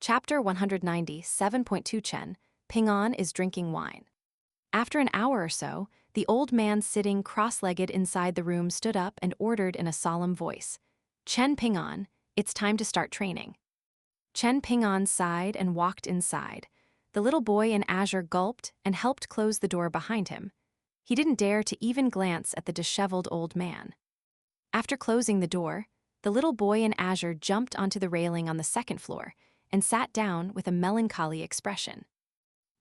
Chapter 197.2 Chen, Pingan is drinking wine. After an hour or so, the old man sitting cross-legged inside the room stood up and ordered in a solemn voice, "Chen Pingan, it's time to start training." Chen Pingan sighed and walked inside. The little boy in azure gulped and helped close the door behind him. He didn't dare to even glance at the disheveled old man. After closing the door, the little boy in azure jumped onto the railing on the second floor and sat down with a melancholy expression.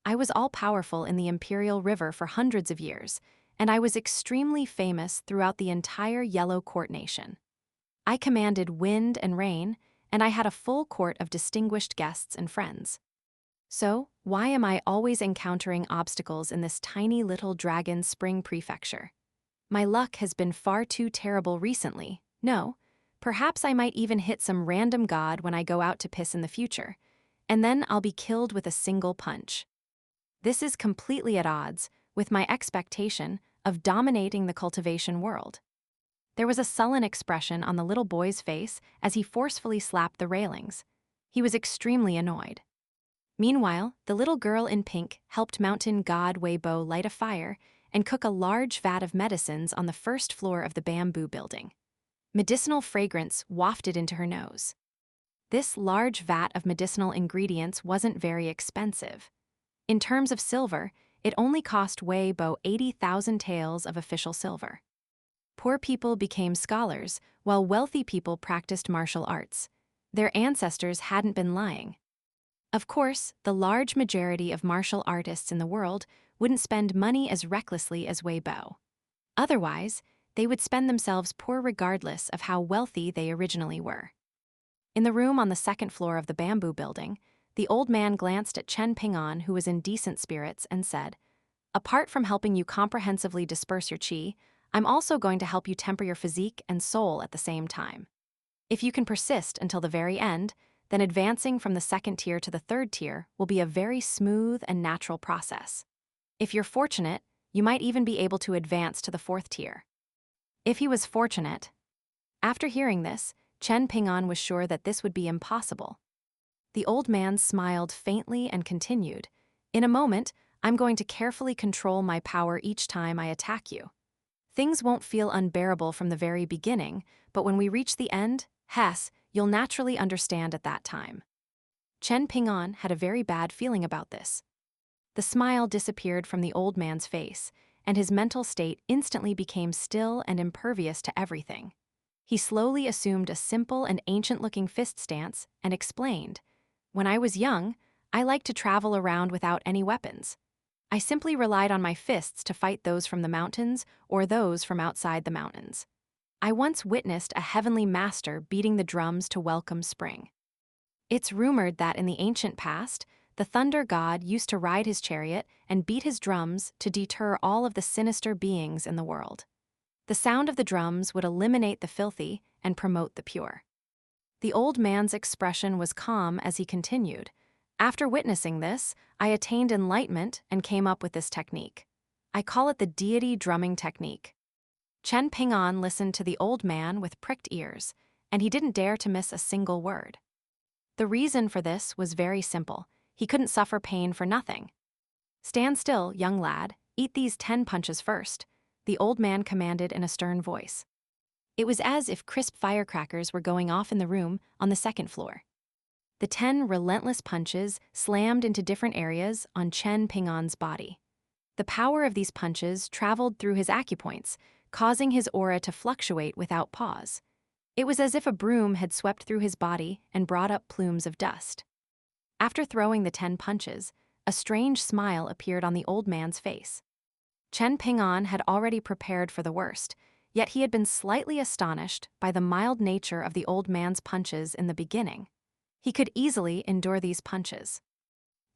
"I was all-powerful in the Imperial River for hundreds of years, and I was extremely famous throughout the entire Yellow Court nation. I commanded wind and rain, and I had a full court of distinguished guests and friends. So, why am I always encountering obstacles in this tiny little dragon spring prefecture? My luck has been far too terrible recently. No, perhaps I might even hit some random god when I go out to piss in the future, and then I'll be killed with a single punch. This is completely at odds with my expectation of dominating the cultivation world." There was a sullen expression on the little boy's face as he forcefully slapped the railings. He was extremely annoyed. Meanwhile, the little girl in pink helped mountain god Weibo light a fire and cook a large vat of medicines on the first floor of the bamboo building. Medicinal fragrance wafted into her nose. This large vat of medicinal ingredients wasn't very expensive. In terms of silver, it only cost Weibo 80,000 taels of official silver. Poor people became scholars, while wealthy people practiced martial arts. Their ancestors hadn't been lying. Of course, the large majority of martial artists in the world wouldn't spend money as recklessly as Weibo. Otherwise, they would spend themselves poor regardless of how wealthy they originally were. In the room on the second floor of the bamboo building, the old man glanced at Chen Pingan, who was in decent spirits, and said, "Apart from helping you comprehensively disperse your qi, I'm also going to help you temper your physique and soul at the same time. If you can persist until the very end, then advancing from the second tier to the third tier will be a very smooth and natural process. If you're fortunate, you might even be able to advance to the fourth tier." If he was fortunate. After hearing this, Chen Pingan was sure that this would be impossible. The old man smiled faintly and continued, "In a moment, I'm going to carefully control my power each time I attack you. Things won't feel unbearable from the very beginning, but when we reach the end, you'll naturally understand at that time." Chen Pingan had a very bad feeling about this. The smile disappeared from the old man's face, and his mental state instantly became still and impervious to everything. He slowly assumed a simple and ancient-looking fist stance and explained, "When I was young, I liked to travel around without any weapons. I simply relied on my fists to fight those from the mountains or those from outside the mountains. I once witnessed a heavenly master beating the drums to welcome spring. It's rumored that in the ancient past, the thunder god used to ride his chariot and beat his drums to deter all of the sinister beings in the world. The sound of the drums would eliminate the filthy and promote the pure." The old man's expression was calm as he continued, "After witnessing this, I attained enlightenment and came up with this technique. I call it the deity drumming technique." Chen Pingan listened to the old man with pricked ears, and he didn't dare to miss a single word. The reason for this was very simple. He couldn't suffer pain for nothing. "Stand still, young lad. Eat these 10 punches first," the old man commanded in a stern voice. It was as if crisp firecrackers were going off in the room on the second floor. The 10 relentless punches slammed into different areas on Chen Pingan's body. The power of these punches traveled through his acupoints, causing his aura to fluctuate without pause. It was as if a broom had swept through his body and brought up plumes of dust. After throwing the 10 punches, a strange smile appeared on the old man's face. Chen Pingan had already prepared for the worst, yet he had been slightly astonished by the mild nature of the old man's punches in the beginning. He could easily endure these punches.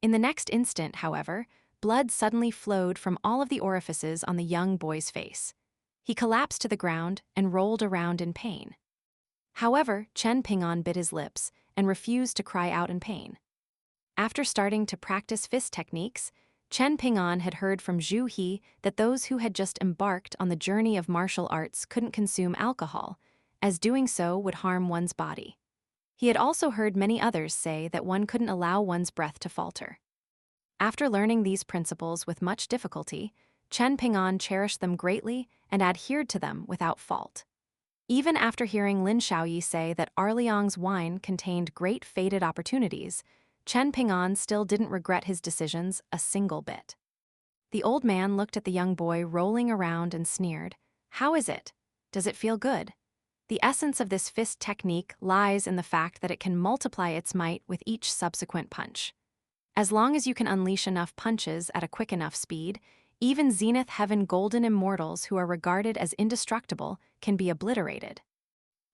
In the next instant, however, blood suddenly flowed from all of the orifices on the young boy's face. He collapsed to the ground and rolled around in pain. However, Chen Pingan bit his lips and refused to cry out in pain. After starting to practice fist techniques, Chen Pingan had heard from Zhu He that those who had just embarked on the journey of martial arts couldn't consume alcohol, as doing so would harm one's body. He had also heard many others say that one couldn't allow one's breath to falter. After learning these principles with much difficulty, Chen Pingan cherished them greatly and adhered to them without fault. Even after hearing Lin Xiaoyi say that Arliang's wine contained great fated opportunities, Chen Pingan still didn't regret his decisions a single bit. The old man looked at the young boy rolling around and sneered. "How is it? Does it feel good?" The essence of this fist technique lies in the fact that it can multiply its might with each subsequent punch. As long as you can unleash enough punches at a quick enough speed, even Zenith Heaven Golden Immortals who are regarded as indestructible can be obliterated.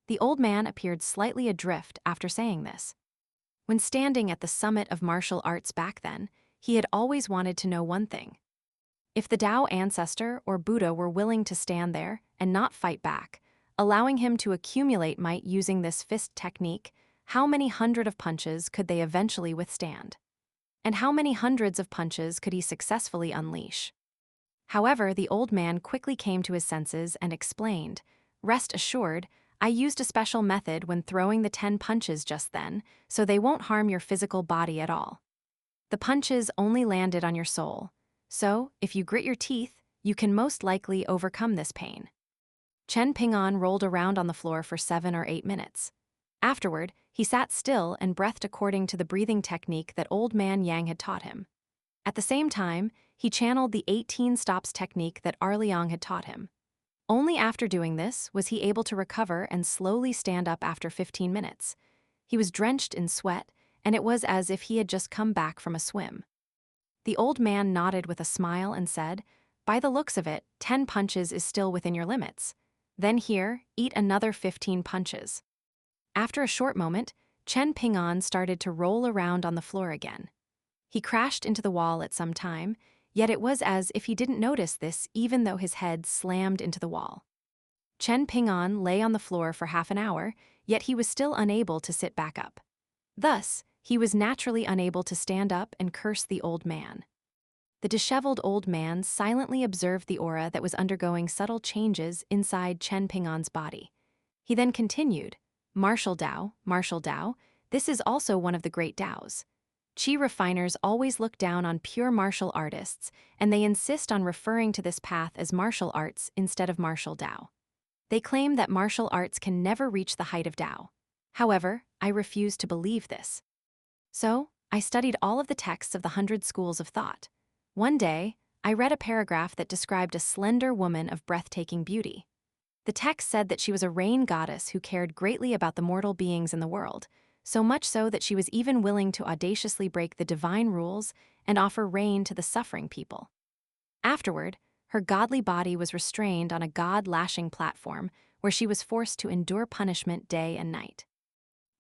The old man appeared slightly adrift after saying this. When standing at the summit of martial arts back then, he had always wanted to know one thing. If the Tao ancestor or Buddha were willing to stand there and not fight back, allowing him to accumulate might using this fist technique, how many hundred of punches could they eventually withstand? And how many hundreds of punches could he successfully unleash? However, the old man quickly came to his senses and explained, "Rest assured, I used a special method when throwing the 10 punches just then, so they won't harm your physical body at all. The punches only landed on your soul, so if you grit your teeth, you can most likely overcome this pain." Chen Pingan rolled around on the floor for 7 or 8 minutes. Afterward, he sat still and breathed according to the breathing technique that old man Yang had taught him. At the same time, he channeled the 18 stops technique that Arliang had taught him. Only after doing this was he able to recover and slowly stand up after 15 minutes. He was drenched in sweat, and it was as if he had just come back from a swim. The old man nodded with a smile and said, "By the looks of it, 10 punches is still within your limits. Then here, eat another 15 punches." After a short moment, Chen Pingan started to roll around on the floor again. He crashed into the wall at some time, yet it was as if he didn't notice this even though his head slammed into the wall. Chen Pingan lay on the floor for half an hour, yet he was still unable to sit back up. Thus, he was naturally unable to stand up and curse the old man. The disheveled old man silently observed the aura that was undergoing subtle changes inside Chen Pingan's body. He then continued, martial Dao, this is also one of the great Daos. Qi refiners always look down on pure martial artists, and they insist on referring to this path as martial arts instead of martial Dao. They claim that martial arts can never reach the height of Dao. However, I refuse to believe this. So, I studied all of the texts of the 100 schools of thought. One day, I read a paragraph that described a slender woman of breathtaking beauty. The text said that she was a rain goddess who cared greatly about the mortal beings in the world, so much so that she was even willing to audaciously break the divine rules and offer rain to the suffering people. Afterward, her godly body was restrained on a god-lashing platform where she was forced to endure punishment day and night.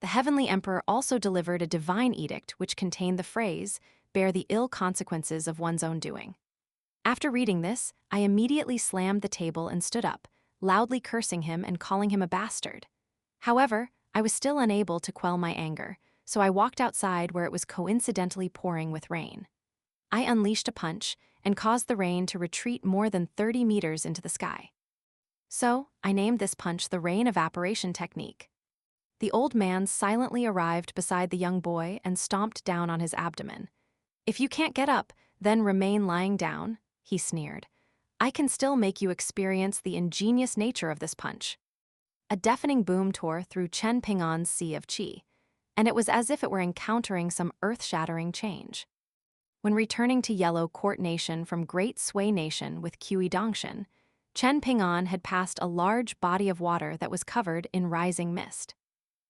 The heavenly emperor also delivered a divine edict which contained the phrase, "Bear the ill consequences of one's own doing." After reading this, I immediately slammed the table and stood up, loudly cursing him and calling him a bastard. However, I was still unable to quell my anger, so I walked outside where it was coincidentally pouring with rain. I unleashed a punch and caused the rain to retreat more than 30 meters into the sky. So, I named this punch the rain evaporation technique. The old man silently arrived beside the young boy and stomped down on his abdomen. "If you can't get up, then remain lying down," he sneered. "I can still make you experience the ingenious nature of this punch." A deafening boom tore through Chen Pingan's sea of qi, and it was as if it were encountering some earth-shattering change. When returning to Yellow Court Nation from Great Sui Nation with Qi Dongshan, Chen Pingan had passed a large body of water that was covered in rising mist.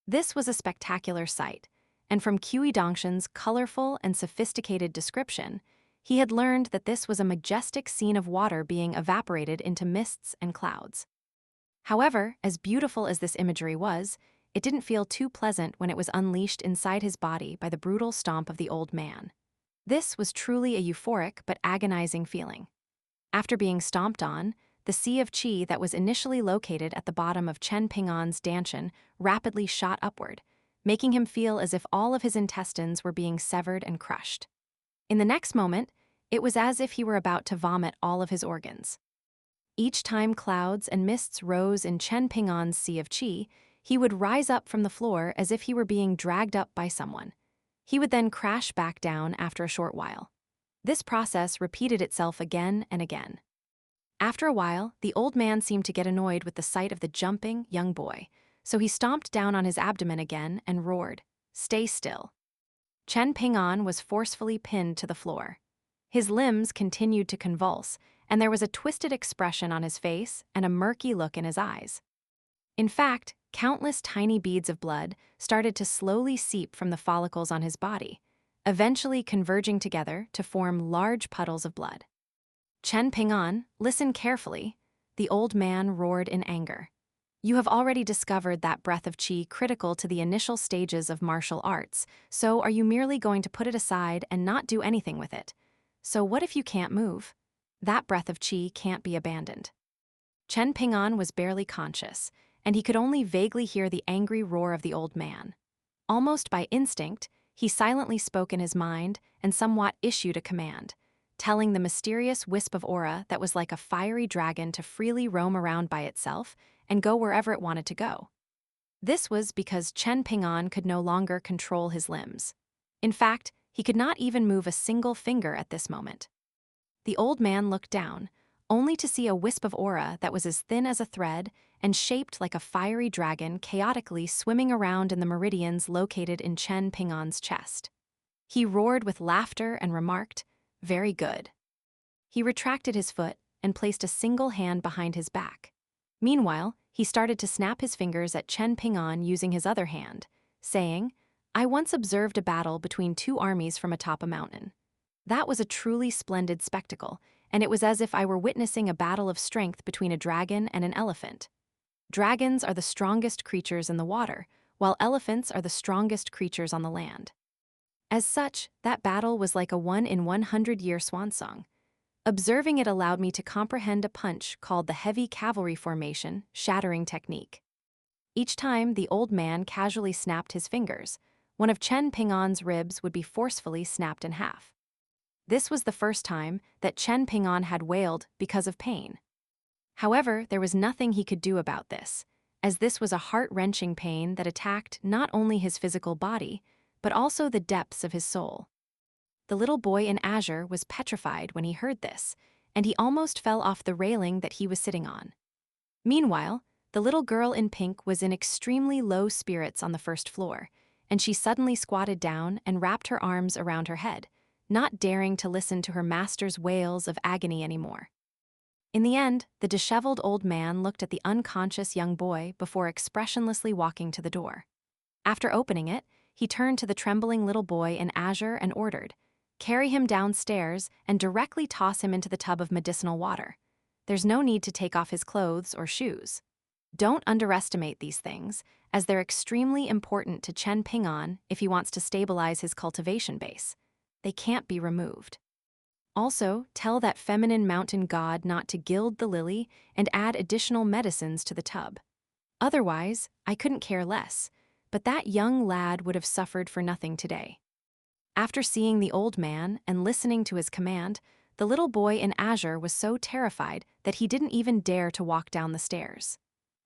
This was a spectacular sight, and from Qi Dongshan's colorful and sophisticated description, he had learned that this was a majestic scene of water being evaporated into mists and clouds. However, as beautiful as this imagery was, it didn't feel too pleasant when it was unleashed inside his body by the brutal stomp of the old man. This was truly a euphoric but agonizing feeling. After being stomped on, the sea of qi that was initially located at the bottom of Chen Pingan's danshan rapidly shot upward, making him feel as if all of his intestines were being severed and crushed. In the next moment, it was as if he were about to vomit all of his organs. Each time clouds and mists rose in Chen Pingan's sea of qi, he would rise up from the floor as if he were being dragged up by someone. He would then crash back down after a short while. This process repeated itself again and again. After a while, the old man seemed to get annoyed with the sight of the jumping young boy, so he stomped down on his abdomen again and roared, "Stay still." Chen Pingan was forcefully pinned to the floor. His limbs continued to convulse, and there was a twisted expression on his face and a murky look in his eyes. In fact, countless tiny beads of blood started to slowly seep from the follicles on his body, eventually converging together to form large puddles of blood. "Chen Pingan, listen carefully," the old man roared in anger. "You have already discovered that breath of qi critical to the initial stages of martial arts, so are you merely going to put it aside and not do anything with it? So what if you can't move? That breath of qi can't be abandoned." Chen Pingan was barely conscious, and he could only vaguely hear the angry roar of the old man. Almost by instinct, he silently spoke in his mind and somewhat issued a command, telling the mysterious wisp of aura that was like a fiery dragon to freely roam around by itself and go wherever it wanted to go. This was because Chen Pingan could no longer control his limbs. In fact, he could not even move a single finger at this moment. The old man looked down, only to see a wisp of aura that was as thin as a thread and shaped like a fiery dragon chaotically swimming around in the meridians located in Chen Pingan's chest. He roared with laughter and remarked, "Very good." He retracted his foot and placed a single hand behind his back. Meanwhile, he started to snap his fingers at Chen Pingan using his other hand, saying, "I once observed a battle between two armies from atop a mountain. That was a truly splendid spectacle, and it was as if I were witnessing a battle of strength between a dragon and an elephant. Dragons are the strongest creatures in the water, while elephants are the strongest creatures on the land. As such, that battle was like a 1-in-100-year swan song. Observing it allowed me to comprehend a punch called the heavy cavalry formation shattering technique." Each time the old man casually snapped his fingers, one of Chen Pingan's ribs would be forcefully snapped in half. This was the first time that Chen Pingan had wailed because of pain. However, there was nothing he could do about this, as this was a heart-wrenching pain that attacked not only his physical body, but also the depths of his soul. The little boy in azure was petrified when he heard this, and he almost fell off the railing that he was sitting on. Meanwhile, the little girl in pink was in extremely low spirits on the first floor, and she suddenly squatted down and wrapped her arms around her head, not daring to listen to her master's wails of agony anymore. In the end, the disheveled old man looked at the unconscious young boy before expressionlessly walking to the door. After opening it, he turned to the trembling little boy in azure and ordered, "Carry him downstairs and directly toss him into the tub of medicinal water. There's no need to take off his clothes or shoes. Don't underestimate these things, as they're extremely important to Chen Pingan if he wants to stabilize his cultivation base. They can't be removed. Also, tell that feminine mountain god not to gild the lily and add additional medicines to the tub. Otherwise, I couldn't care less, but that young lad would have suffered for nothing today." After seeing the old man and listening to his command, the little boy in azure was so terrified that he didn't even dare to walk down the stairs.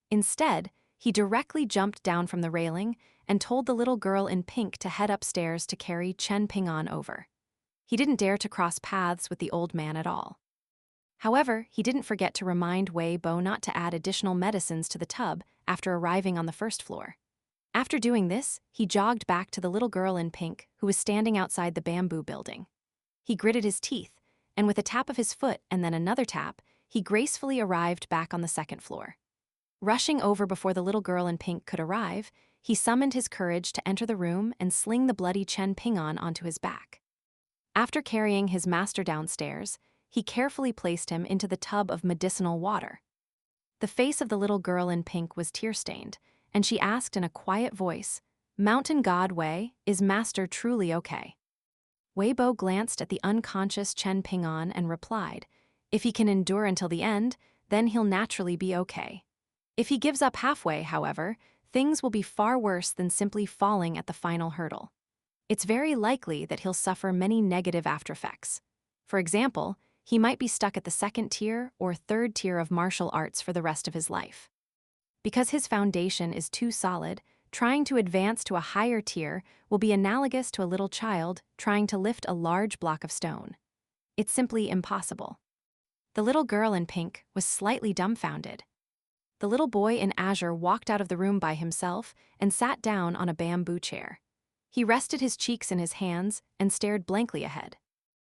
Instead, he directly jumped down from the railing and told the little girl in pink to head upstairs to carry Chen Pingan over. He didn't dare to cross paths with the old man at all. However, he didn't forget to remind Wei Bo not to add additional medicines to the tub after arriving on the first floor. After doing this, he jogged back to the little girl in pink who was standing outside the bamboo building. He gritted his teeth, and with a tap of his foot and then another tap, he gracefully arrived back on the second floor. Rushing over before the little girl in pink could arrive, he summoned his courage to enter the room and sling the bloody Chen Pingan onto his back. After carrying his master downstairs, he carefully placed him into the tub of medicinal water. The face of the little girl in pink was tear-stained, and she asked in a quiet voice, "Mountain God Wei, is Master truly okay?" Wei Bo glanced at the unconscious Chen Pingan and replied, "If he can endure until the end, then he'll naturally be okay. If he gives up halfway, however, things will be far worse than simply falling at the final hurdle. It's very likely that he'll suffer many negative aftereffects. For example, he might be stuck at the second tier or third tier of martial arts for the rest of his life." Because his foundation is too solid, trying to advance to a higher tier will be analogous to a little child trying to lift a large block of stone. It's simply impossible. The little girl in pink was slightly dumbfounded. The little boy in azure walked out of the room by himself and sat down on a bamboo chair. He rested his cheeks in his hands and stared blankly ahead.